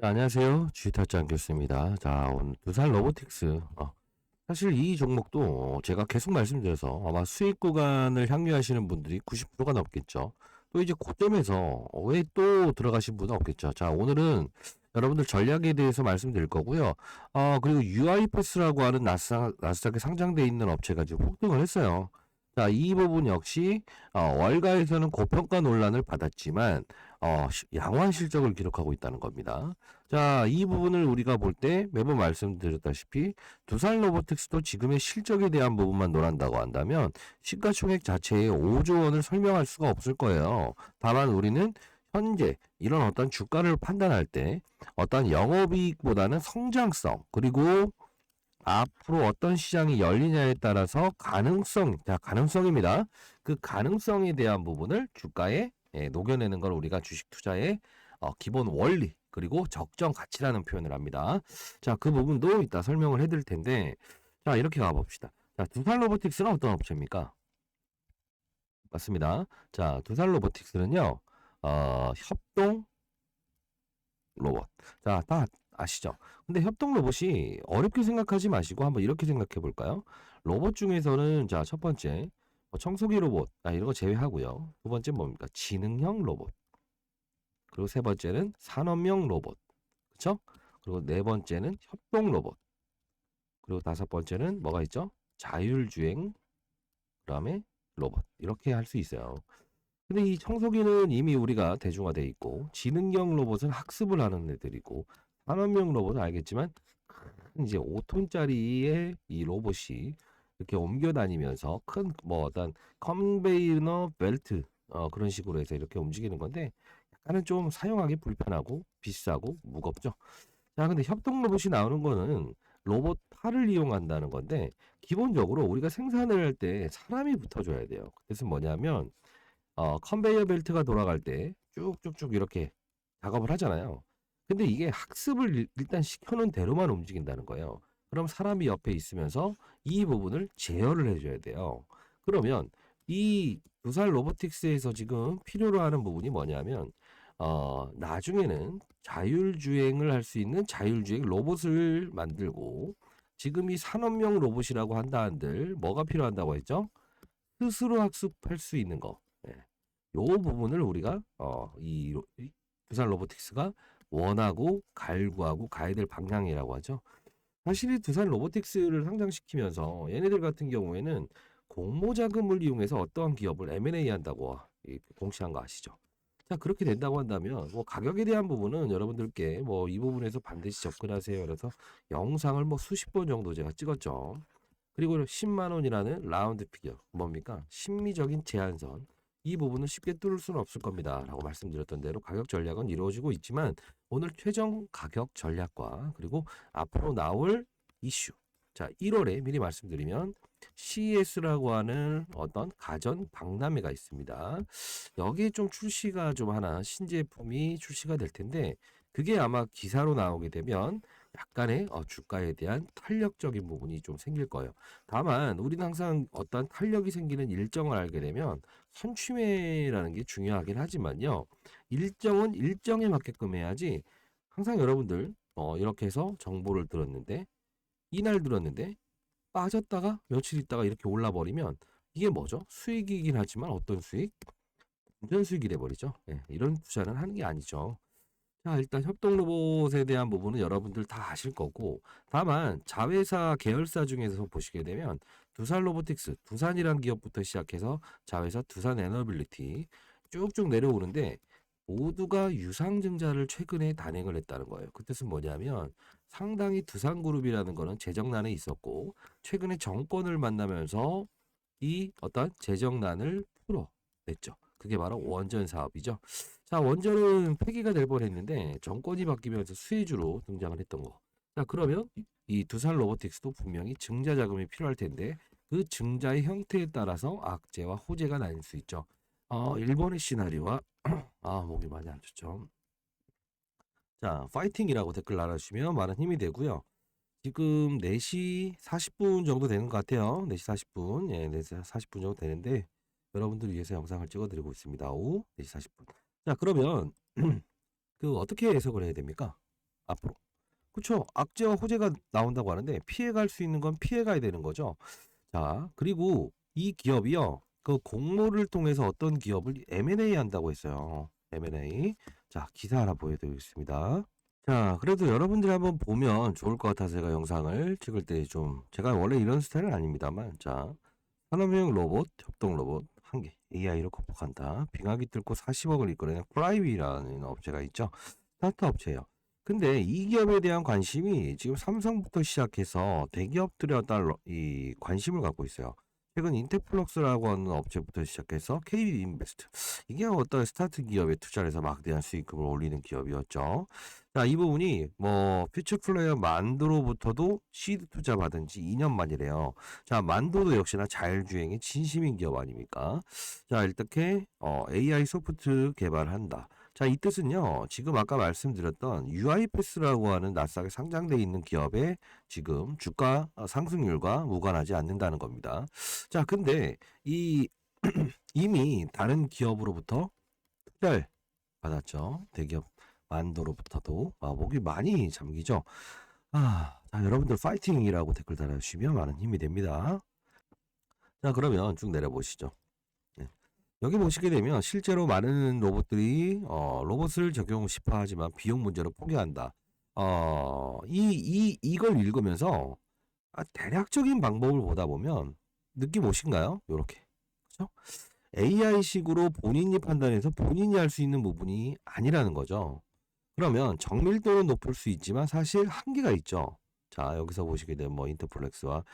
자, 안녕하세요. 주식타짜 교수입니다. 자, 오늘 두산 로보틱스. 사실 이 종목도 제가 계속 말씀드려서 아마 수익 구간을 향유하시는 분들이 90%가 넘겠죠. 또 이제 고점에서 왜 또 들어가신 분은 없겠죠. 자, 오늘은 여러분들 전략에 대해서 말씀드릴 거고요. 그리고 UiPath라고 하는 나스닥에 상장되어 있는 업체가 지금 폭등을 했어요. 자, 이 부분 역시 월가에서는 고평가 논란을 받았지만 양호한 실적을 기록하고 있다는 겁니다. 자, 이 부분을 우리가 볼 때 매번 말씀드렸다시피 두산 로보틱스도 지금의 실적에 대한 부분만 논한다고 한다면 시가총액 자체의 5조 원을 설명할 수가 없을 거예요. 다만 우리는 현재 이런 어떤 주가를 판단할 때 어떤 영업이익보다는 성장성 그리고 앞으로 어떤 시장이 열리냐에 따라서 가능성, 자, 가능성입니다. 그 가능성에 대한 부분을 주가에 녹여내는 걸 우리가 주식 투자의 기본 원리, 그리고 적정 가치라는 표현을 합니다. 자, 그 부분도 이따 설명을 해드릴 텐데, 자, 이렇게 가봅시다. 자, 두산 로보틱스는 어떤 업체입니까? 맞습니다. 자, 두산 로보틱스는요, 협동 로봇. 자, 다 아시죠? 근데 협동 로봇이 어렵게 생각하지 마시고 한번 이렇게 생각해 볼까요? 로봇 중에서는 자, 첫 번째 청소기 로봇. 이런 거 제외하고요. 두 번째 뭡니까? 지능형 로봇. 그리고 세 번째는 산업용 로봇. 그렇죠? 그리고 네 번째는 협동 로봇. 그리고 다섯 번째는 뭐가 있죠? 자율주행 그다음에 로봇. 이렇게 할 수 있어요. 근데 이 청소기는 이미 우리가 대중화돼 있고 지능형 로봇은 학습을 하는 애들이고 산업용 로봇은 알겠지만 큰 이제 5톤짜리의 이 로봇이 이렇게 옮겨 다니면서 큰 뭐 어떤 컨베이너 벨트 그런 식으로 해서 이렇게 움직이는 건데 약간은 좀 사용하기 불편하고 비싸고 무겁죠. 자, 근데 협동 로봇이 나오는 거는 로봇 팔을 이용한다는 건데 기본적으로 우리가 생산을 할 때 사람이 붙어줘야 돼요. 그래서 뭐냐면 컨베이어 벨트가 돌아갈 때 쭉쭉쭉 이렇게 작업을 하잖아요. 근데 이게 학습을 일단 시켜놓은 대로만 움직인다는 거예요. 그럼 사람이 옆에 있으면서 이 부분을 제어를 해줘야 돼요. 그러면 이 두산 로보틱스에서 지금 필요로 하는 부분이 뭐냐면, 나중에는 자율주행을 할 수 있는 자율주행 로봇을 만들고, 지금 이 산업용 로봇이라고 한다 한들 뭐가 필요한다고 했죠? 스스로 학습할 수 있는 거. 예. 요 부분을 우리가 이 두산 로보틱스가 원하고 갈구하고 가야 될 방향이라고 하죠. 사실 이 두산 로보틱스를 상장시키면서 얘네들 같은 경우에는 공모 자금을 이용해서 어떠한 기업을 M&A 한다고 공시한 거 아시죠? 자, 그렇게 된다고 한다면 뭐 가격에 대한 부분은 여러분들께 뭐 이 부분에서 반드시 접근하세요. 그래서 영상을 뭐 수십 번 정도 제가 찍었죠. 그리고 10만 원이라는 라운드 피겨 뭡니까? 심리적인 제한선. 이 부분을 쉽게 뚫을 수는 없을 겁니다. 라고 말씀드렸던 대로 가격 전략은 이루어지고 있지만 오늘 최종 가격 전략과 그리고 앞으로 나올 이슈. 자, 1월에 미리 말씀드리면 CES라고 하는 어떤 가전 박람회가 있습니다. 여기에 좀 출시가 좀 하나 신제품이 출시가 될 텐데 그게 아마 기사로 나오게 되면 약간의 주가에 대한 탄력적인 부분이 좀 생길 거예요. 다만 우리는 항상 어떤 탄력이 생기는 일정을 알게 되면 선취매라는 게 중요하긴 하지만요. 일정은 일정에 맞게끔 해야지. 항상 여러분들 이렇게 해서 정보를 들었는데 이날 들었는데 빠졌다가 며칠 있다가 이렇게 올라 버리면 이게 뭐죠? 수익이긴 하지만 어떤 수익? 완전 수익이 돼 버리죠. 예, 이런 투자는 하는 게 아니죠. 자, 일단 협동 로봇에 대한 부분은 여러분들 다 아실 거고, 다만 자회사 계열사 중에서 보시게 되면 두산 로보틱스, 두산이란 기업부터 시작해서 자회사 두산 에너빌리티 쭉쭉 내려오는데 모두가 유상증자를 최근에 단행을 했다는 거예요. 그 뜻은 뭐냐면 상당히 두산그룹이라는 거는 재정난에 있었고 최근에 정권을 만나면서 이 어떤 재정난을 풀어냈죠. 그게 바로 원전 사업이죠. 자, 원전은 폐기가 될 뻔했는데 정권이 바뀌면서 수혜주로 등장을 했던 거. 자, 그러면 이 두산 로보틱스도 분명히 증자 자금이 필요할 텐데 그 증자의 형태에 따라서 악재와 호재가 나뉠 수 있죠. 일본의 시나리오와 목이 많이 안 좋죠. 자, 파이팅이라고 댓글 달아주시면 많은 힘이 되고요. 지금 4시 40분 정도 되는 것 같아요. 4시 40분. 예, 4시 40분 정도 되는데 여러분들 위해서 영상을 찍어드리고 있습니다. 오후 4시 40분. 자, 그러면 그 어떻게 해석을 해야 됩니까? 앞으로. 그쵸. 악재와 호재가 나온다고 하는데 피해갈 수 있는 건 피해가야 되는 거죠. 자, 그리고 이 기업이요. 그 공모를 통해서 어떤 기업을 M&A 한다고 했어요. M&A. 자, 기사 하나 보여드리겠습니다. 자, 그래도 여러분들이 한번 보면 좋을 것 같아서 제가 영상을 찍을 때 좀, 제가 원래 이런 스타일은 아닙니다만, 자, 산업용 로봇, 협동 로봇, 한 개, AI로 극복한다. 빙하기 뚫고 40억을 이끌어낸 프라이비라는 업체가 있죠. 스타트 업체예요. 근데 이 기업에 대한 관심이 지금 삼성부터 시작해서 대기업들에 어떤 이 관심을 갖고 있어요. 최근 인테플럭스라고 하는 업체부터 시작해서 KB인베스트, 이게 어떤 스타트 기업에 투자를 해서 막대한 수익금을 올리는 기업이었죠. 자, 이 부분이 뭐 퓨처 플레이어 만두로부터도 시드 투자 받은 지 2년 만이래요. 자, 만도도 역시나 자율주행의 진심인 기업 아닙니까? 자, 이렇게 AI 소프트 개발한다. 자, 이 뜻은요. 지금 아까 말씀드렸던 UiPath라고 하는 나스닥에 상장돼 있는 기업의 지금 주가 상승률과 무관하지 않는다는 겁니다. 자, 근데 이 이미 다른 기업으로부터 투자를 받았죠. 대기업 만도로부터도 목이 많이 잠기죠. 자, 여러분들 파이팅이라고 댓글 달아주시면 많은 힘이 됩니다. 자, 그러면 쭉 내려보시죠. 네. 여기 보시게 되면 실제로 많은 로봇들이 로봇을 적용 싶어 하지만 비용 문제로 포기한다. 이걸 읽으면서 대략적인 방법을 보다 보면 느낌 오신가요? 요렇게. 그죠? AI식으로 본인이 판단해서 본인이 할 수 있는 부분이 아니라는 거죠. 그러면 정밀도는 높을 수 있지만 사실 한계가 있죠. 자, 여기서 보시게 되면 뭐 인터플렉스와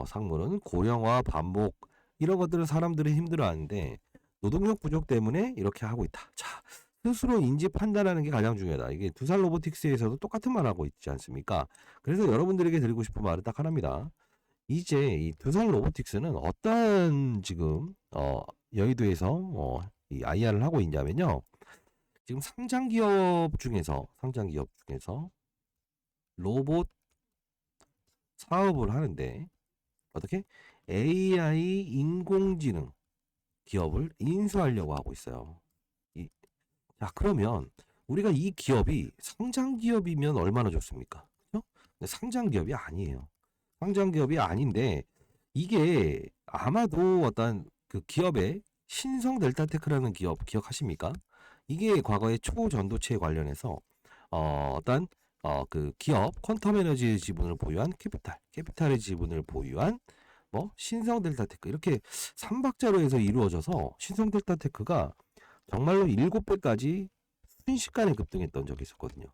상무는 고령화, 반복 이런 것들은 사람들이 힘들어하는데 노동력 부족 때문에 이렇게 하고 있다. 자, 스스로 인지 판단하는 게 가장 중요하다. 이게 두산 로보틱스에서도 똑같은 말 하고 있지 않습니까? 그래서 여러분들에게 드리고 싶은 말은 딱 하나입니다. 이제 이 두산 로보틱스는 어떠한 지금 여의도에서 이 IR을 하고 있냐면요. 지금 상장 기업 중에서 로봇 사업을 하는데 어떻게 AI 인공지능 기업을 인수하려고 하고 있어요. 자, 그러면 우리가 이 기업이 상장 기업이면 얼마나 좋습니까? 그죠? 근데 상장 기업이 아니에요. 상장 기업이 아닌데 이게 아마도 어떤 그 기업의 신성 델타테크라는 기업 기억하십니까? 이게 과거에 초전도체 관련해서 어떤 그 기업 퀀텀 에너지의 지분을 보유한 캐피탈의 지분을 보유한 뭐 신성 델타테크 이렇게 삼박자로 해서 이루어져서 신성 델타테크가 정말로 7배까지 순식간에 급등했던 적이 있었거든요.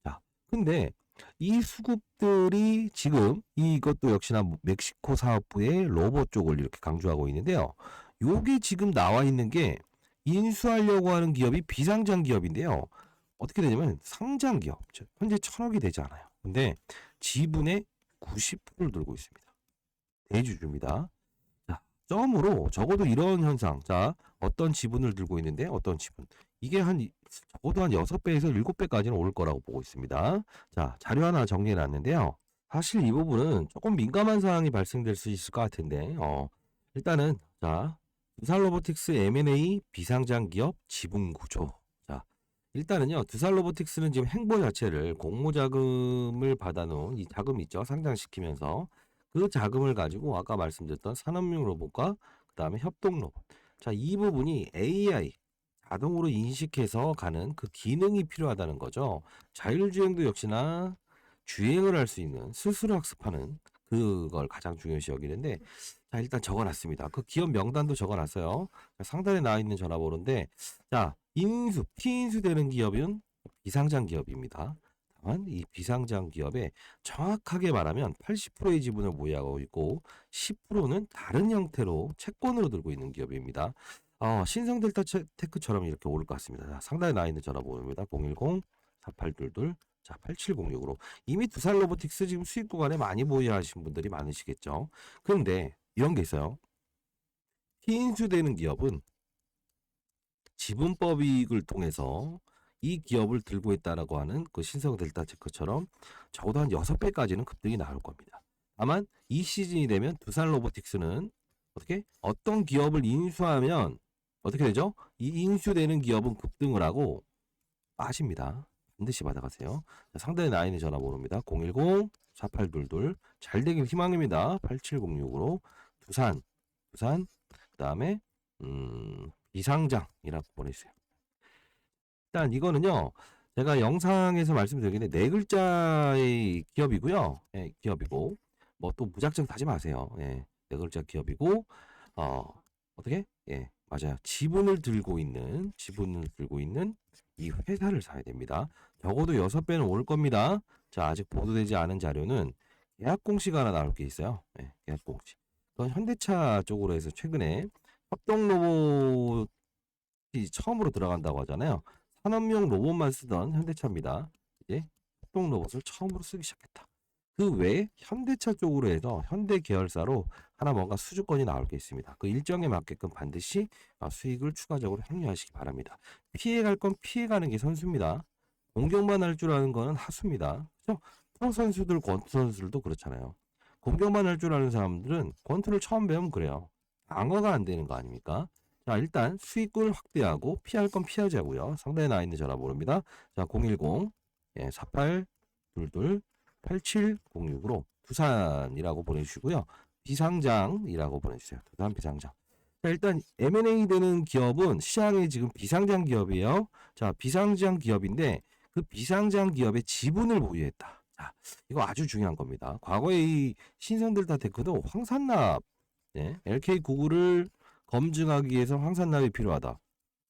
자, 근데 이 수급들이 지금 이것도 역시나 멕시코 사업부의 로봇 쪽을 이렇게 강조하고 있는데요. 요게 지금 나와 있는 게 인수하려고 하는 기업이 비상장 기업인데요. 어떻게 되냐면 상장 기업. 현재 1,000억이 되지 않아요. 근데 지분의 90%를 들고 있습니다. 대주주입니다. 자, 점으로 적어도 이런 현상. 자, 어떤 지분을 들고 있는데 어떤 지분. 이게 적어도 한 6배에서 7배까지는 오를 거라고 보고 있습니다. 자, 자료 하나 정리해 놨는데요. 사실 이 부분은 조금 민감한 사항이 발생될 수 있을 것 같은데, 일단은, 자, 두산 로보틱스 M&A 비상장 기업 지분 구조. 자, 일단은요, 두산 로보틱스는 지금 행보 자체를 공모 자금을 받아놓은 이 자금 있죠. 상장시키면서 그 자금을 가지고 아까 말씀드렸던 산업용 로봇과 그 다음에 협동 로봇. 자, 이 부분이 AI, 자동으로 인식해서 가는 그 기능이 필요하다는 거죠. 자율주행도 역시나 주행을 할 수 있는 스스로 학습하는 그걸 가장 중요시 여기는데 자 일단 적어놨습니다. 그 기업 명단도 적어놨어요. 상단에 나와 있는 전화번호인데 자 피인수되는 기업은 비상장 기업입니다. 다만 이 비상장 기업에 정확하게 말하면 80%의 지분을 보유하고 있고 10%는 다른 형태로 채권으로 들고 있는 기업입니다. 신성 델타 테크처럼 이렇게 오를 것 같습니다. 자, 상단에 나와 있는 전화번호입니다. 010-4822 자, 8706으로 이미 두산 로보틱스 지금 수익 구간에 많이 보유하신 분들이 많으시겠죠. 그런데 이런 게 있어요. 피인수되는 기업은 지분법 이익을 통해서 이 기업을 들고 있다라고 하는 그 신성 델타 체크처럼 적어도 한 6배까지는 급등이 나올 겁니다. 다만 이 시즌이 되면 두산 로보틱스는 어떤 기업을 인수하면 어떻게 되죠? 이 인수되는 기업은 급등을 하고 빠집니다. 반드시 받아가세요. 자, 상단에 나 있는 전화번호입니다. 010-4822 잘 되길 희망입니다. 8706으로 두산 그 다음에 비상장이라고 보내주세요. 일단 이거는요, 제가 영상에서 말씀드리는데 네 글자의 기업이고요. 예, 기업이고 뭐 또 무작정 타지 마세요. 예, 네 글자 기업이고 어떻게? 예, 맞아요. 지분을 들고 있는 이 회사를 사야 됩니다. 적어도 6배는 오를 겁니다. 자, 아직 보도되지 않은 자료는 계약 공시가 하나 나올 게 있어요. 예, 계약 공시. 그건 현대차 쪽으로 해서 최근에 협동 로봇이 처음으로 들어간다고 하잖아요. 산업용 로봇만 쓰던 현대차입니다. 이제 협동 로봇을 처음으로 쓰기 시작했다. 그 외에 현대차 쪽으로 해서 현대 계열사로 하나 뭔가 수주권이 나올 게 있습니다. 그 일정에 맞게끔 반드시 수익을 추가적으로 합류하시기 바랍니다. 피해갈 건 피해가는 게 선수입니다. 공격만 할 줄 아는 거는 하수입니다. 그렇죠? 프로 선수들, 권투 선수들도 그렇잖아요. 공격만 할 줄 아는 사람들은 권투를 처음 배우면 그래요. 방어가 안 되는 거 아닙니까? 자, 일단 수익을 확대하고 피할 건 피하자고요. 상단에 나와 있는 전화번호입니다. 자, 010 4822 8706으로 두산이라고 보내주시고요. 비상장이라고 보내주세요. 두산 비상장. 자, 일단 M&A 되는 기업은 시장에 지금 비상장 기업이에요. 자, 비상장 기업인데 그 비상장 기업의 지분을 보유했다. 자, 이거 아주 중요한 겁니다. 과거에 이 신성델타 테크도 황산납, 네, LK 구글을 검증하기 위해서 황산납이 필요하다.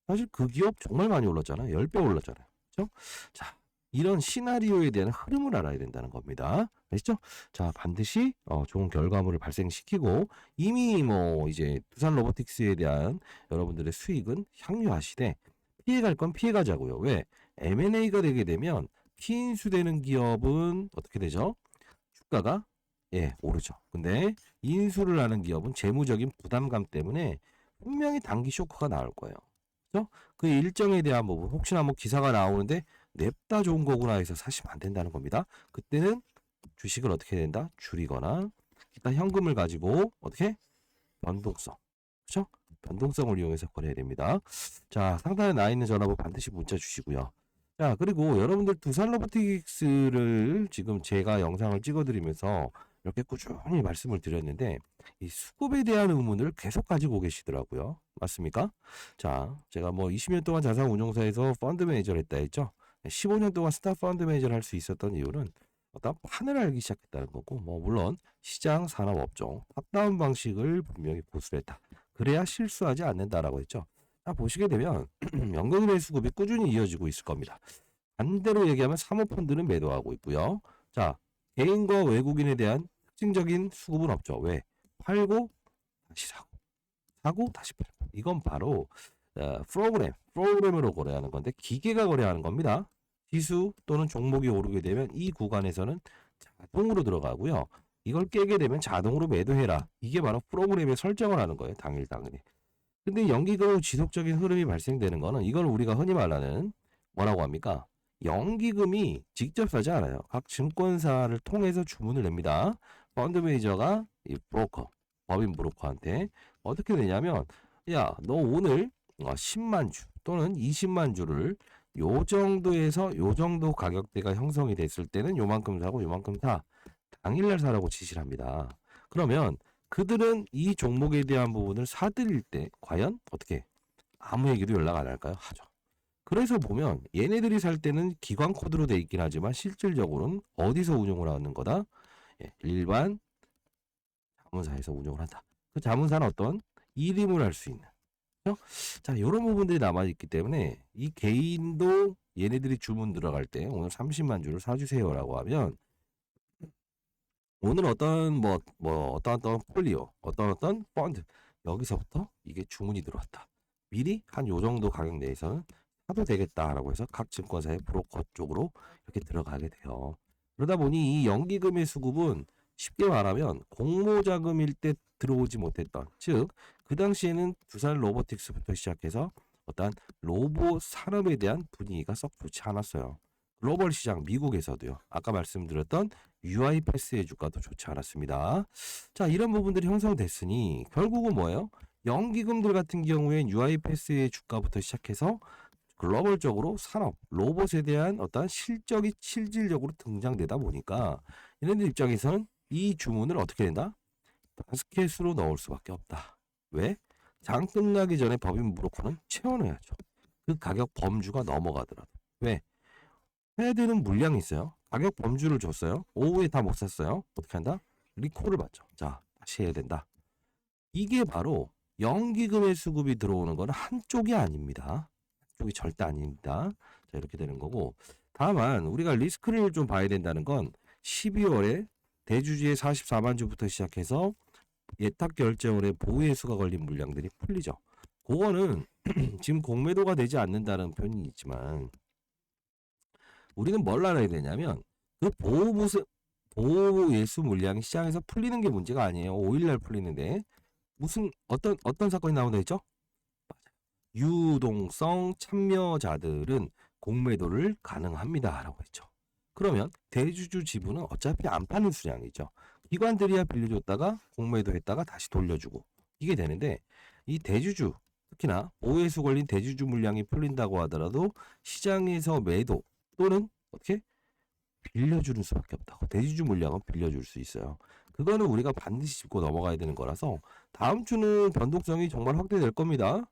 사실 그 기업 정말 많이 올랐잖아요. 10배 올랐잖아요. 그렇죠? 자, 이런 시나리오에 대한 흐름을 알아야 된다는 겁니다. 아시죠? 자, 반드시 좋은 결과물을 발생시키고 이미 뭐 이제 두산 로보틱스에 대한 여러분들의 수익은 향유하시되 피해갈 건 피해가자고요. 왜? M&A가 되게 되면 피인수되는 기업은 어떻게 되죠? 주가가 오르죠. 근데 인수를 하는 기업은 재무적인 부담감 때문에 분명히 단기 쇼크가 나올 거예요. 그렇죠? 그 일정에 대한 부분 혹시나 뭐 기사가 나오는데 냅다 좋은 거구나 해서 사시면 안 된다는 겁니다. 그때는 주식을 어떻게 해야 된다? 줄이거나 일단 현금을 가지고 어떻게? 변동성. 그렇죠? 변동성을 이용해서 거래해야 됩니다. 자, 상단에 나 있는 전화번호 반드시 문자 주시고요. 자, 그리고 여러분들 두산 로보틱스를 지금 제가 영상을 찍어드리면서 이렇게 꾸준히 말씀을 드렸는데 이 수급에 대한 의문을 계속 가지고 계시더라고요. 맞습니까? 자, 제가 뭐 20년 동안 자산운용사에서 펀드 매니저를 했다 했죠. 15년 동안 스타 펀드 매니저를 할 수 있었던 이유는 어떤 판을 알기 시작했다는 거고, 뭐 물론 시장, 산업, 업종, 탑다운 방식을 분명히 고수를 했다. 그래야 실수하지 않는다라고 했죠. 자, 보시게 되면 연금의 수급이 꾸준히 이어지고 있을 겁니다. 반대로 얘기하면 사모펀드는 매도하고 있고요. 자, 개인과 외국인에 대한 특징적인 수급은 없죠. 왜? 팔고 다시 사고, 사고 다시 팔고. 이건 바로 프로그램으로 거래하는 건데 기계가 거래하는 겁니다. 지수 또는 종목이 오르게 되면 이 구간에서는 자동으로 들어가고요. 이걸 깨게 되면 자동으로 매도해라. 이게 바로 프로그램에 설정을 하는 거예요. 당일에. 근데 연기금 지속적인 흐름이 발생되는 거는 이걸 우리가 흔히 말하는 뭐라고 합니까? 연기금이 직접 사지 않아요. 각 증권사를 통해서 주문을 냅니다. 펀드 매니저가 이 브로커, 법인 브로커한테 어떻게 되냐면 야, 너 오늘 10만 주 또는 20만 주를 요 정도에서 요 정도 가격대가 형성이 됐을 때는 요만큼 사고 요만큼 사. 당일날 사라고 지시를 합니다. 그러면 그들은 이 종목에 대한 부분을 사들일 때 과연 어떻게 아무에게도 연락 안 할까요? 하죠. 그래서 보면 얘네들이 살 때는 기관 코드로 돼 있긴 하지만 실질적으로는 어디서 운용을 하는 거다? 일반 자문사에서 운용을 한다. 그 자문사는 어떤 일임을 할 수 있는. 그렇죠? 자, 이런 부분들이 남아있기 때문에 이 개인도 얘네들이 주문 들어갈 때 오늘 30만 주를 사주세요라고 하면 오늘 어떤 어떤 폴리오 어떤 펀드 여기서부터 이게 주문이 들어왔다. 미리 한 요 정도 가격 내에서는 사도 되겠다라고 해서 각 증권사의 브로커 쪽으로 이렇게 들어가게 돼요. 그러다 보니 이 연기금의 수급은 쉽게 말하면 공모자금일 때 들어오지 못했던, 즉 그 당시에는 두산 로보틱스부터 시작해서 어떤 로봇 산업에 대한 분위기가 썩 좋지 않았어요. 글로벌 시장 미국에서도요. 아까 말씀드렸던 UiPath의 주가도 좋지 않았습니다. 자, 이런 부분들이 형성됐으니 결국은 뭐예요? 연기금들 같은 경우엔 UiPath의 주가부터 시작해서 글로벌적으로 산업, 로봇에 대한 어떤 실적이 실질적으로 등장되다 보니까 얘네들 입장에서는 이 주문을 어떻게 된다? 바스켓으로 넣을 수밖에 없다. 왜? 장 끝나기 전에 법인 브로커는 채워넣어야죠. 그 가격 범주가 넘어가더라도. 왜? 해야 되는 물량이 있어요. 가격 범주를 줬어요. 오후에 다 못 샀어요. 어떻게 한다? 리콜을 받죠. 자, 다시 해야 된다. 이게 바로 연기금의 수급이 들어오는 건 한쪽이 아닙니다. 한쪽이 절대 아닙니다. 자, 이렇게 되는 거고. 다만 우리가 리스크를 좀 봐야 된다는 건 12월에 대주주의 44만 주부터 시작해서 예탁 결제원의 보유예수가 걸린 물량들이 풀리죠. 그거는 지금 공매도가 되지 않는다는 표현이 있지만 우리는 뭘 알아야 되냐면 그 보호예수 물량이 시장에서 풀리는 게 문제가 아니에요. 5일날 풀리는데 무슨 어떤 사건이 나온다 했죠? 유동성 참여자들은 공매도를 가능합니다라고 했죠. 그러면 대주주 지분은 어차피 안 파는 수량이죠. 기관들이야 빌려줬다가 공매도 했다가 다시 돌려주고 이게 되는데 이 대주주 특히나 보호예수 걸린 대주주 물량이 풀린다고 하더라도 시장에서 매도 또는 어떻게 빌려주는 수밖에 없다고. 대주주 물량은 빌려줄 수 있어요. 그거는 우리가 반드시 짚고 넘어가야 되는 거라서 다음 주는 변동성이 정말 확대될 겁니다.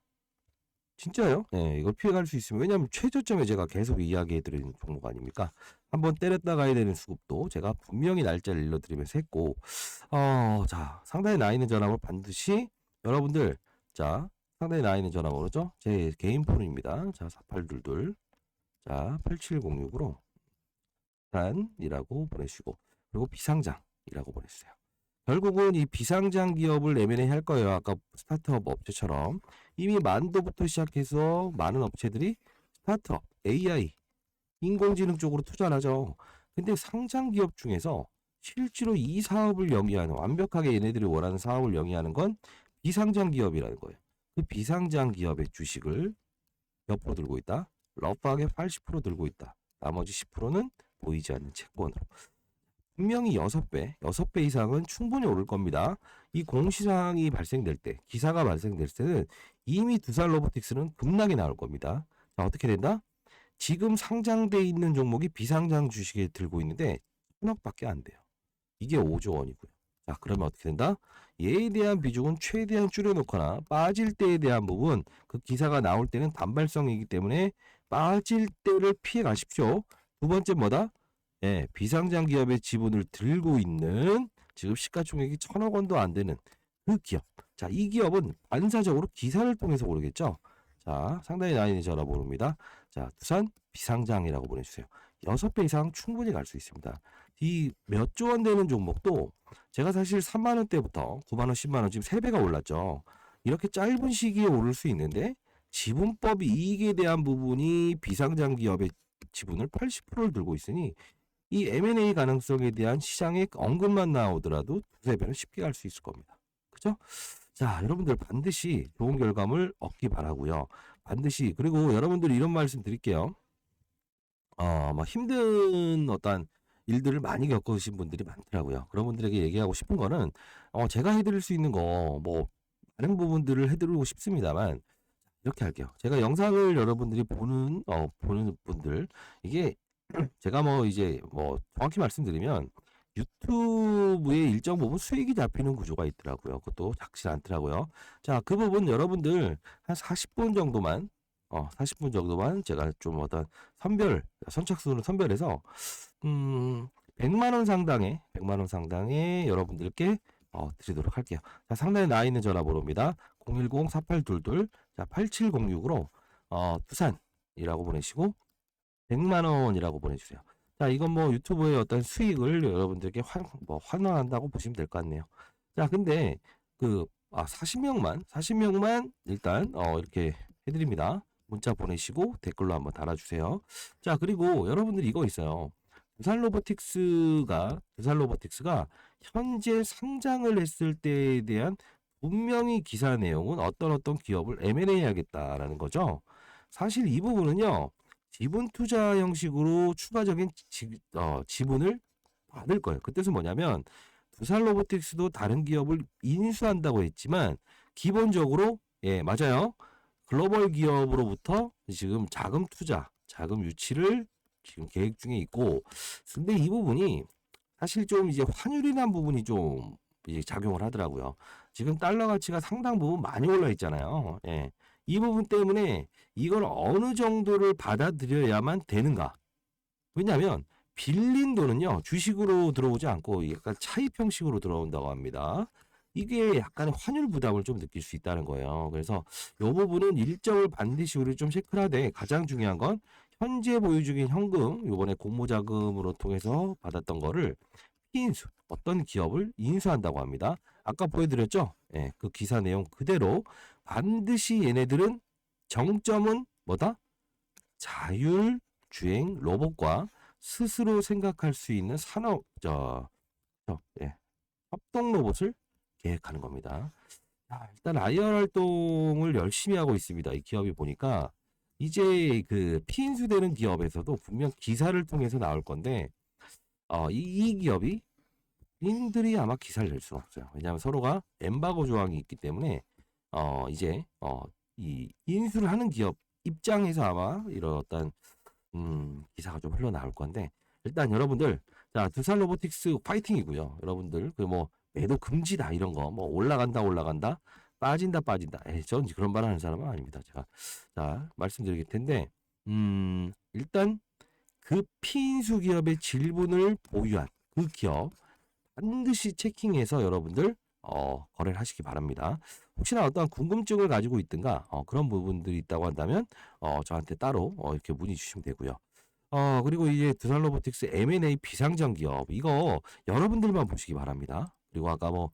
진짜요? 네, 이걸 피해갈 수 있으면 왜냐하면 최저점에 제가 계속 이야기해드리는 종목 아닙니까? 한번 때렸다 가야 되는 수급도 제가 분명히 날짜를 일러드리면서 했고 자 상단에 나 있는 전화번호 반드시 여러분들 자 상단에 나 있는 전화번호죠? 제 개인 폰입니다. 자 4822 자 8706으로 단이라고 보내시고 그리고 비상장이라고 보내주세요. 결국은 이 비상장 기업을 M&A 할 거예요. 아까 스타트업 업체처럼 이미 만도부터 시작해서 많은 업체들이 스타트업, AI, 인공지능 쪽으로 투자를 하죠. 근데 상장 기업 중에서 실제로 이 사업을 영위하는 완벽하게 얘네들이 원하는 사업을 영위하는 건 비상장 기업이라는 거예요. 그 비상장 기업의 주식을 몇 프로 들고 있다? 러프하게 80% 들고 있다. 나머지 10%는 보이지 않는 채권으로. 분명히 6배 이상은 충분히 오를 겁니다. 이 공시사항이 발생될 때, 기사가 발생될 때는 이미 두산 로보틱스는 급락이 나올 겁니다. 자, 어떻게 된다? 지금 상장돼 있는 종목이 비상장 주식에 들고 있는데 1,000억밖에 안 돼요. 이게 5조 원이고요. 자, 그러면 어떻게 된다? 얘에 대한 비중은 최대한 줄여놓거나 빠질 때에 대한 부분, 그 기사가 나올 때는 단발성이기 때문에 빠질 때를 피해 가십시오. 두 번째 뭐다? 예, 비상장 기업의 지분을 들고 있는 지금 시가총액이 1,000억 원도 안 되는 그 기업. 자, 이 기업은 반사적으로 기사를 통해서 오르겠죠. 자, 상당히 나이 있는 전화번호입니다. 자, 두산 비상장이라고 보내주세요. 6배 이상 충분히 갈 수 있습니다. 이 몇 조 원 되는 종목도 제가 사실 3만 원대부터 9만 원, 10만 원 지금 3배가 올랐죠. 이렇게 짧은 시기에 오를 수 있는데 지분법 이익에 대한 부분이 비상장 기업의 지분을 80%를 들고 있으니 이 M&A 가능성에 대한 시장의 언급만 나오더라도 두세 배는 쉽게 갈 수 있을 겁니다. 그죠? 자, 여러분들 반드시 좋은 결과물 얻기 바라고요. 반드시 그리고 여러분들 이런 말씀 드릴게요. 막 힘든 어떤 일들을 많이 겪으신 분들이 많더라고요. 그런 분들에게 얘기하고 싶은 거는 제가 해드릴 수 있는 거 뭐 많은 부분들을 해드리고 싶습니다만 이렇게 할게요. 제가 영상을 여러분들이 보는 분들 이게 제가 뭐 이제 뭐 정확히 말씀드리면 유튜브에 일정 부분 수익이 잡히는 구조가 있더라고요. 그것도 작지 않더라고요. 자, 그 부분 여러분들 한 40분 정도만 40분 정도만 제가 좀 어떤 선착순을 선별해서 100만 원 상당의 여러분들께 드리도록 할게요. 자, 상단에 나와 있는 전화번호입니다. 010-4822 자, 8706으로 두산이라고 보내시고 100만 원이라고 보내주세요. 자, 이건 뭐 유튜브의 어떤 수익을 여러분들께 환원한다고 보시면 될 것 같네요. 자, 근데 40명만 일단 일렇게 해드립니다. 문자 보내시고 댓글로 한번 달아주세요. 자, 그리고 여러분들이 이거 있어요. 두산 로보틱스가 현재 상장을 했을 때에 대한 분명히 기사 내용은 어떤 기업을 M&A 하겠다라는 거죠. 사실 이 부분은요. 지분 투자 형식으로 추가적인 지분을 받을 거예요. 그 뜻은 뭐냐면 두산 로보틱스도 다른 기업을 인수한다고 했지만 기본적으로 예, 맞아요. 글로벌 기업으로부터 지금 자금 투자, 자금 유치를 지금 계획 중에 있고, 근데 이 부분이 사실 좀 이제 환율이란 부분이 좀 이제 작용을 하더라고요. 지금 달러 가치가 상당 부분 많이 올라 있잖아요. 예. 이 부분 때문에 이걸 어느 정도를 받아들여야만 되는가? 왜냐하면 빌린 돈은요, 주식으로 들어오지 않고 약간 차입 형식으로 들어온다고 합니다. 이게 약간의 환율 부담을 좀 느낄 수 있다는 거예요. 그래서 이 부분은 일정을 반드시 우리 좀 체크를 하되, 가장 중요한 건 현재 보유 중인 현금, 요번에 공모자금으로 통해서 받았던 거를 피인수, 어떤 기업을 인수한다고 합니다. 아까 보여드렸죠? 예, 그 기사 내용 그대로 반드시 얘네들은 정점은 뭐다? 자율주행 로봇과 스스로 생각할 수 있는 예, 협동 로봇을 계획하는 겁니다. 일단 IR 활동을 열심히 하고 있습니다. 이 기업이 보니까 이제 그 피인수되는 기업에서도 분명 기사를 통해서 나올 건데, 이 기업이 본인들이 아마 기사를 낼 수는 없어요. 왜냐하면 서로가 엠바고 조항이 있기 때문에 이제 이 인수를 하는 기업 입장에서 아마 이런 어떤 기사가 좀 흘러나올 건데, 일단 여러분들, 자, 두산 로보틱스 파이팅이고요. 여러분들 그 뭐 매도 금지다 이런 거 뭐 올라간다 빠진다. 전 그런 말 하는 사람은 아닙니다. 제가 자 말씀드릴 텐데, 일단 그 피인수 기업의 질분을 보유한 그 기업 반드시 체킹해서 여러분들 거래를 하시기 바랍니다. 혹시나 어떤 궁금증을 가지고 있든가 그런 부분들이 있다고 한다면 저한테 따로 이렇게 문의 주시면 되고요. 그리고 이제 두산 로보틱스 M&A 비상장 기업 이거 여러분들만 보시기 바랍니다. 그리고 아까 뭐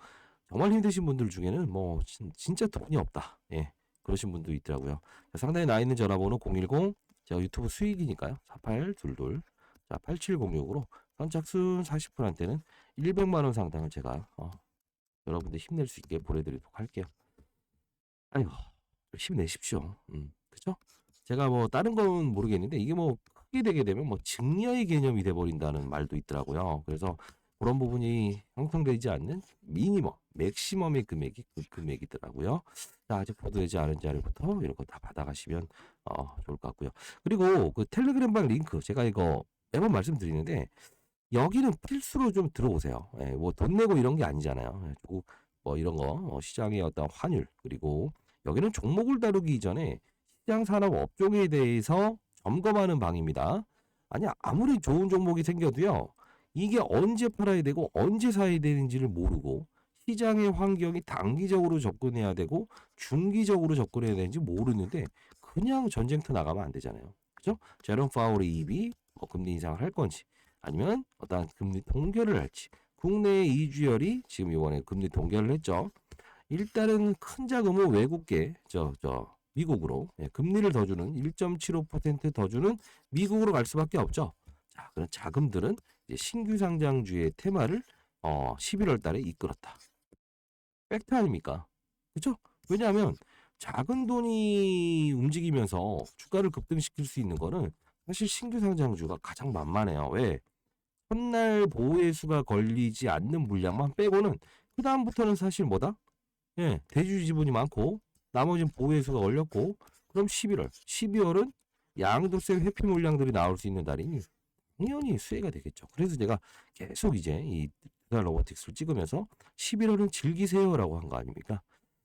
정말 힘드신 분들 중에는 뭐 진짜 돈이 없다. 예. 그러신 분도 있더라고요. 상단에 나 있는 전화번호 010, 제가 유튜브 수익이니까요. 4822 자, 8706으로 선착순 40분한테는 100만 원 상당을 제가 여러분들 힘낼 수 있게 보내드리도록 할게요. 아이고, 힘내십시오. 그죠? 제가 뭐 다른 건 모르겠는데 이게 뭐 크게 되게 되면 뭐 증여의 개념이 돼버린다는 말도 있더라고요. 그래서 그런 부분이 형성되지 않는 미니멈, 맥시멈의 금액이 그 금액이더라고요. 자, 아직 보도되지 않은 자료부터 이런 거 다 받아가시면 좋을 것 같고요. 그리고 그 텔레그램방 링크 제가 이거 매번 말씀드리는데, 여기는 필수로 좀 들어오세요. 예, 뭐 돈 내고 이런 게 아니잖아요. 예, 조금 뭐 이런 거 시장의 어떤 환율, 그리고 여기는 종목을 다루기 이전에 시장 산업 업종에 대해서 점검하는 방입니다. 아니 아무리 좋은 종목이 생겨도요, 이게 언제 팔아야 되고 언제 사야 되는지를 모르고, 시장의 환경이 단기적으로 접근해야 되고 중기적으로 접근해야 되는지 모르는데 그냥 전쟁터 나가면 안 되잖아요. 그죠? 제롬 파월의 입이 뭐 금리 인상을 할 건지, 아니면 어떤 금리 동결을 할지. 국내 이주열이 지금 이번에 금리 동결을 했죠. 일단은 큰 자금은 외국계 미국으로, 금리를 더 주는 1.75%더 주는 미국으로 갈 수밖에 없죠. 자, 그런 자금들은 이제 신규 상장주의 테마를 11월 달에 이끌었다. 팩트 아닙니까? 그죠? 왜냐하면 작은 돈이 움직이면서 주가를 급등시킬 수 있는 거는 사실 신규 상장주가 가장 만만해요. 왜? 첫날 보호회수가 걸리지 않는 물량만 빼고는 그 다음부터는 사실 뭐다? 예, 대주 지분이 많고 나머지는 보호회수가 걸렸고, 그럼 11월, 12월은 양도세 회피 물량들이 나올 수 있는 달이니 당연히 수혜가 되겠죠. 그래서 제가 계속 이제 이 두산 로보틱스를 찍으면서 11월은 즐기세요라고 한 거 아닙니까?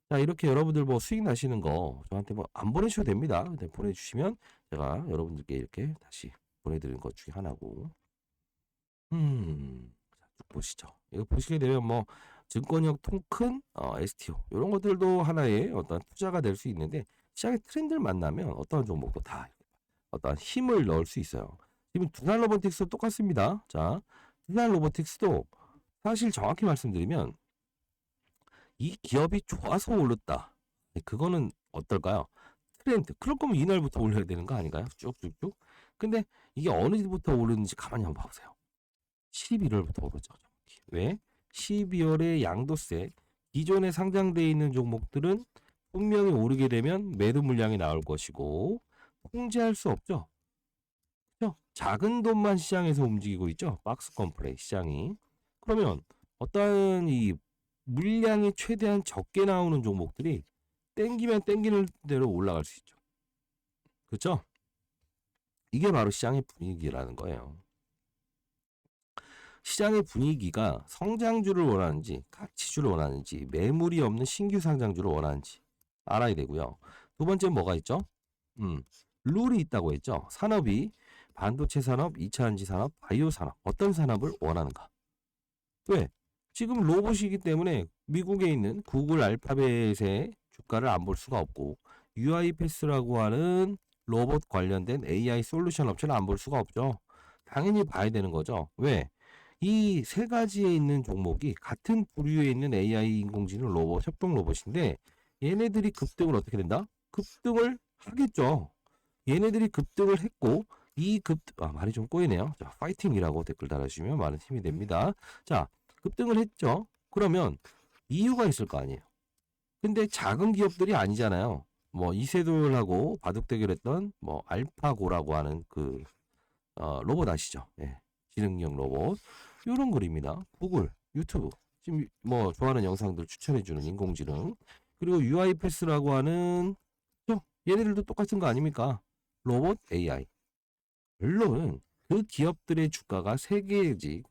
자, 이렇게 여러분들 뭐 수익 나시는 거 저한테 뭐 안 보내주셔도 됩니다. 근데 보내주시면 제가 여러분들께 이렇게 다시 보내드리는 것 중에 하나고. 자, 쭉 보시죠. 이거 보시게 되면 뭐 증권형 토큰, STO 이런 것들도 하나의 어떤 투자가 될 수 있는데, 시장의 트렌드를 만나면 어떠한 종목도 다 어떤 힘을 넣을 수 있어요. 지금 두산 로보틱스도 똑같습니다. 자, 두산 로보틱스도 사실 정확히 말씀드리면 이 기업이 좋아서 올랐다. 그거는 어떨까요? 트렌드. 그럴 거면 이날부터 올려야 되는 거 아닌가요? 쭉쭉쭉. 근데 이게 어느부터 오르는지 가만히 한번 봐보세요. 11월부터 오르죠. 왜? 12월에 양도세, 기존에 상장되어 있는 종목들은 분명히 오르게 되면 매도 물량이 나올 것이고 통제할 수 없죠. 그죠? 작은 돈만 시장에서 움직이고 있죠. 박스 컴플레이 시장이. 그러면 어떤 이 물량이 최대한 적게 나오는 종목들이 땡기면 땡기는 대로 올라갈 수 있죠. 그렇죠? 이게 바로 시장의 분위기라는 거예요. 시장의 분위기가 성장주를 원하는지 가치주를 원하는지 매물이 없는 신규 상장주를 원하는지 알아야 되고요. 두 번째 뭐가 있죠? 음, 룰이 있다고 했죠. 산업이 반도체 산업, 2차전지 산업, 바이오 산업 어떤 산업을 원하는가? 왜? 지금 로봇이기 때문에 미국에 있는 구글 알파벳의 주가를 안 볼 수가 없고 UiPath라고 하는 로봇 관련된 AI 솔루션 업체를 안 볼 수가 없죠. 당연히 봐야 되는 거죠. 왜? 이 세 가지에 있는 종목이 같은 부류에 있는 AI 인공지능 로봇, 협동 로봇인데 얘네들이 급등을 어떻게 된다? 급등을 하겠죠. 얘네들이 급등을 했고 말이 좀 꼬이네요. 자, 파이팅이라고 댓글 달아주시면 많은 힘이 됩니다. 자, 급등을 했죠. 그러면 이유가 있을 거 아니에요. 근데 작은 기업들이 아니잖아요. 뭐 이세돌하고 바둑 대결했던 뭐 알파고라고 하는 그 로봇 아시죠? 예. 지능형 로봇. 이런 글입니다. 구글, 유튜브. 지금 뭐 좋아하는 영상들 추천해주는 인공지능. 그리고 UiPath라고 하는 얘네들도 똑같은 거 아닙니까? 로봇 AI. 결론은 그 기업들의 주가가 3개직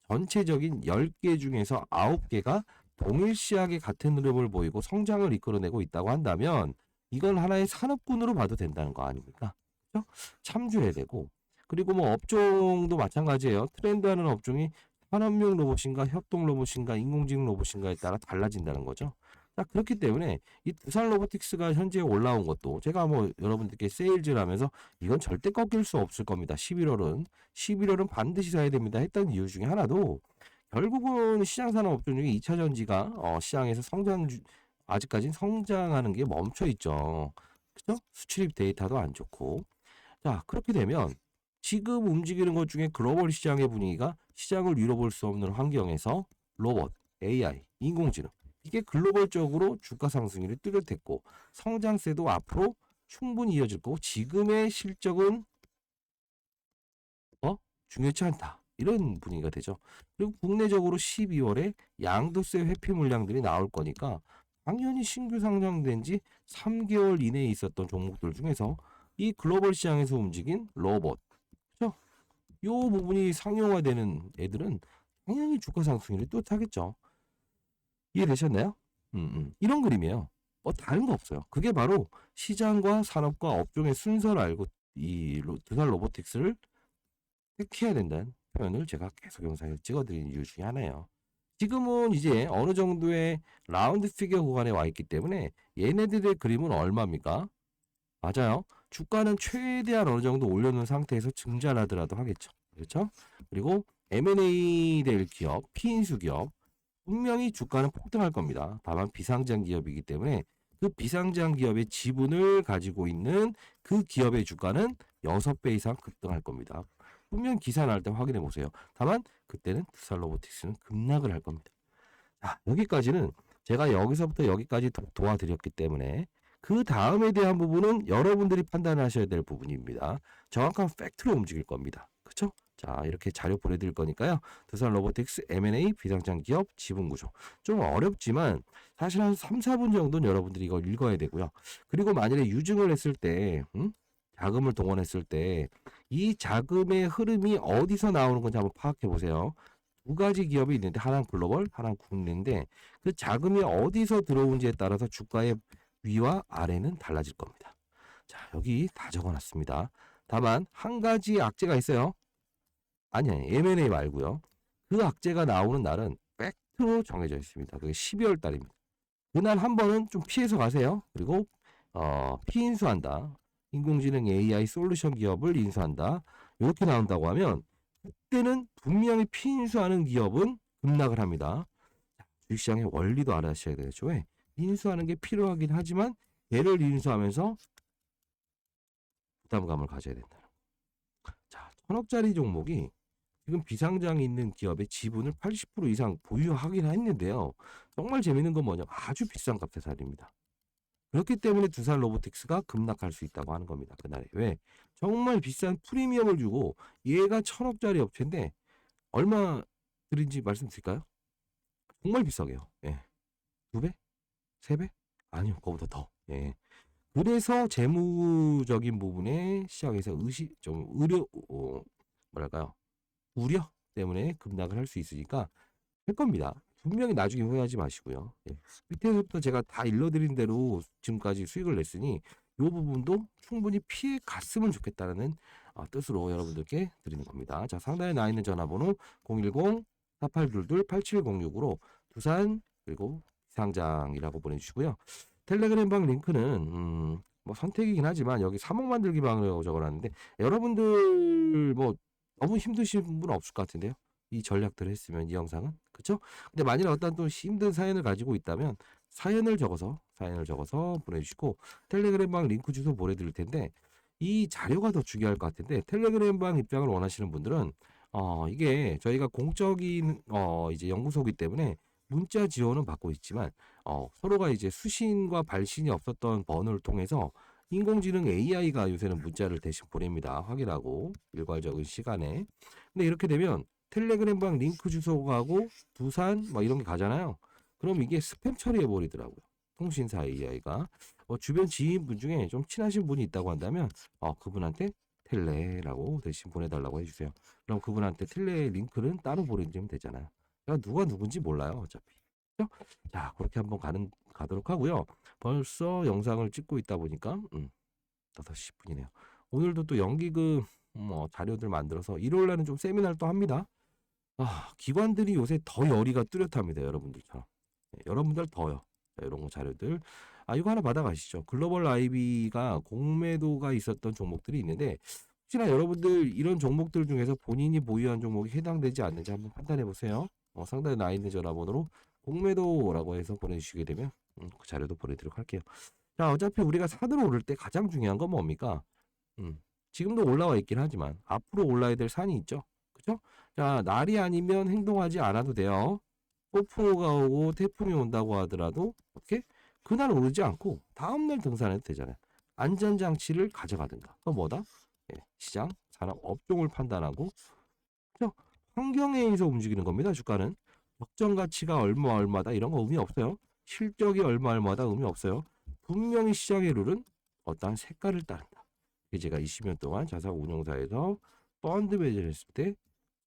전체적인 10개 중에서 9개가 동일시하게 같은 흐름을 보이고 성장을 이끌어내고 있다고 한다면 이건 하나의 산업군으로 봐도 된다는 거 아닙니까? 그렇죠? 참조해야 되고 그리고 뭐 업종도 마찬가지예요. 트렌드하는 업종이 산업용 로봇인가 협동 로봇인가 인공지능 로봇인가에 따라 달라진다는 거죠. 자, 그렇기 때문에 이 두산 로보틱스가 현재 올라온 것도 제가 뭐 여러분들께 세일즈를 하면서 이건 절대 꺾일 수 없을 겁니다. 11월은 반드시 사야 됩니다. 했던 이유 중에 하나도 결국은 시장 산업 업종 중에 2차 전지가 시장에서 아직까지는 성장하는 게 멈춰 있죠. 그죠? 수출입 데이터도 안 좋고. 자, 그렇게 되면 지금 움직이는 것 중에 글로벌 시장의 분위기가 시장을 잃어볼 수 없는 환경에서 로봇, AI, 인공지능 이게 글로벌적으로 주가 상승률이 뚜렷했고 성장세도 앞으로 충분히 이어질 거고 지금의 실적은 중요치 않다. 이런 분위기가 되죠. 그리고 국내적으로 12월에 양도세 회피 물량들이 나올 거니까 당연히 신규 상장된 지 3개월 이내에 있었던 종목들 중에서 이 글로벌 시장에서 움직인 로봇, 그죠? 요 부분이 상용화되는 애들은 당연히 주가 상승률이 뚜렷하겠죠. 이해되셨나요? 이런 그림이에요. 뭐 다른 거 없어요. 그게 바로 시장과 산업과 업종의 순서를 알고 이 두산 로보틱스를 택해야 된다는 표현을 제가 계속 영상에 찍어드리는 이유 중에 하나예요. 지금은 이제 어느 정도의 라운드 피겨 구간에 와 있기 때문에 얘네들의 그림은 얼마입니까? 맞아요. 주가는 최대한 어느 정도 올려놓은 상태에서 증자를 하더라도 하겠죠. 그렇죠? 그리고 M&A 될 기업, 피인수 기업, 분명히 주가는 폭등할 겁니다. 다만 비상장 기업이기 때문에 그 비상장 기업의 지분을 가지고 있는 그 기업의 주가는 6배 이상 급등할 겁니다. 분명 기사 날 때 확인해 보세요. 다만 그때는 두산 로보틱스는 급락을 할 겁니다. 자, 여기까지는 제가 여기서부터 여기까지 도와드렸기 때문에 그 다음에 대한 부분은 여러분들이 판단하셔야 될 부분입니다. 정확한 팩트로 움직일 겁니다. 그렇죠? 자, 이렇게 자료 보내드릴 거니까요. 두산 로보틱스 M&A 비상장 기업 지분 구조. 좀 어렵지만 사실 한 3, 4분 정도는 여러분들이 이걸 읽어야 되고요. 그리고 만약에 유증을 했을 때 자금을 동원했을 때 이 자금의 흐름이 어디서 나오는 건지 한번 파악해 보세요. 두 가지 기업이 있는데 하나는 글로벌, 하나는 국내인데 그 자금이 어디서 들어온지에 따라서 주가의 위와 아래는 달라질 겁니다. 자, 여기 다 적어놨습니다. 다만 한 가지 악재가 있어요. 아니, M&A 말고요. 그 악재가 나오는 날은 팩트로 정해져 있습니다. 그게 12월 달입니다. 그날 한 번은 좀 피해서 가세요. 그리고 피인수한다. 인공지능 AI 솔루션 기업을 인수한다. 이렇게 나온다고 하면 그때는 분명히 피인수하는 기업은 급락을 합니다. 주식시장의 원리도 알아셔야 되죠. 왜? 인수하는 게 필요하긴 하지만 얘를 인수하면서 부담감을 가져야 된다. 자, 1,000억짜리 종목이 지금 비상장에 있는 기업의 지분을 80% 이상 보유하긴 했는데요. 정말 재밌는 건 뭐냐? 아주 비싼 값에 살립니다. 그렇기 때문에 두산 로보틱스가 급락할 수 있다고 하는 겁니다. 그날에. 왜? 정말 비싼 프리미엄을 주고 얘가 1,000억짜리 업체인데 얼마 들인지 말씀드릴까요? 정말 비싸게요. 예. 2배? 3배? 아니요, 그거보다 더. 예. 그래서 재무적인 부분에 시장에서 좀 뭐랄까요? 우려 때문에 급락을 할 수 있으니까 할 겁니다. 분명히 나중에 후회하지 마시고요. 예. 밑에서부터 제가 다 일러드린 대로 지금까지 수익을 냈으니 이 부분도 충분히 피해 갔으면 좋겠다는 뜻으로 여러분들께 드리는 겁니다. 자, 상단에 나와 있는 전화번호 010-4822-8706으로 두산 그리고 비상장이라고 보내주시고요. 텔레그램 방 링크는 뭐 선택이긴 하지만 여기 3억 만들기 방이라고 적어놨는데 여러분들 뭐 너무 힘드신 분 없을 것 같은데요. 이 전략들을 했으면 이 영상은 그쵸? 근데 만일 어떤 또 힘든 사연을 가지고 있다면 사연을 적어서 보내주시고 텔레그램 방 링크 주소 보내드릴 텐데 이 자료가 더 중요할 것 같은데 텔레그램 방 입장을 원하시는 분들은 이게 저희가 공적인 이제 연구소이기 때문에 문자 지원은 받고 있지만 서로가 이제 수신과 발신이 없었던 번호를 통해서 인공지능 AI가 요새는 문자를 대신 보냅니다. 확인하고 일괄적인 시간에. 근데 이렇게 되면 텔레그램방 링크 주소가고 두산 뭐 이런 게 가잖아요. 그럼 이게 스팸 처리해 버리더라고요. 통신사 AI가 주변 지인분 중에 좀 친하신 분이 있다고 한다면 그분한테 텔레라고 대신 보내달라고 해주세요. 그럼 그분한테 텔레 링크는 따로 보내주면 되잖아요. 그러니까 누가 누군지 몰라요, 어차피. 그죠? 자, 그렇게 한번 가도록 하고요. 벌써 영상을 찍고 있다 보니까 5시 10분이네요. 오늘도 또 연기금 자료들 만들어서 일요일 날은 좀 세미나를 또 합니다. 기관들이 요새 더 열의가 뚜렷합니다. 여러분들처럼. 네, 여러분들 더요. 자, 이런 거 자료들. 이거 하나 받아가시죠. 글로벌 IB가 공매도가 있었던 종목들이 있는데 혹시나 여러분들 이런 종목들 중에서 본인이 보유한 종목이 해당되지 않는지 한번 판단해 보세요. 상단에 나 있는 전화번호로 공매도라고 해서 보내주시게 되면 그 자료도 보내드리도록 할게요. 자, 어차피 우리가 산으로 오를 때 가장 중요한 건 뭡니까? 지금도 올라와 있긴 하지만 앞으로 올라야 될 산이 있죠. 그죠? 자, 날이 아니면 행동하지 않아도 돼요. 폭풍우가 오고 태풍이 온다고 하더라도 어떻게? 그날 오르지 않고 다음날 등산해도 되잖아요. 안전장치를 가져가든가. 또 뭐다? 시장, 산업, 업종을 판단하고 그죠? 환경에 의해서 움직이는 겁니다. 주가는. 적정 가치가 얼마다 이런 거 의미 없어요. 실적이 얼마다 의미 없어요. 분명히 시장의 룰은 어떠한 색깔을 따른다. 이게 제가 20년 동안 자산 운용사에서 펀드 매매를 했을 때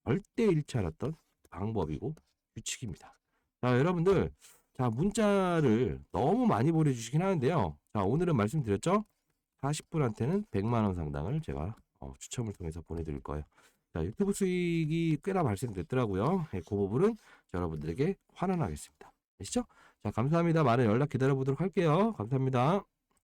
절대 잃지 않았던 방법이고 규칙입니다. 자, 여러분들, 자, 문자를 너무 많이 보내주시긴 하는데요. 자, 오늘은 말씀드렸죠? 40분한테는 100만 원 상당을 제가 추첨을 통해서 보내드릴 거예요. 자, 유튜브 수익이 꽤나 발생됐더라고요. 그 부분은 여러분들에게 환원하겠습니다. 아시죠? 자, 감사합니다. 많은 연락 기다려보도록 할게요. 감사합니다.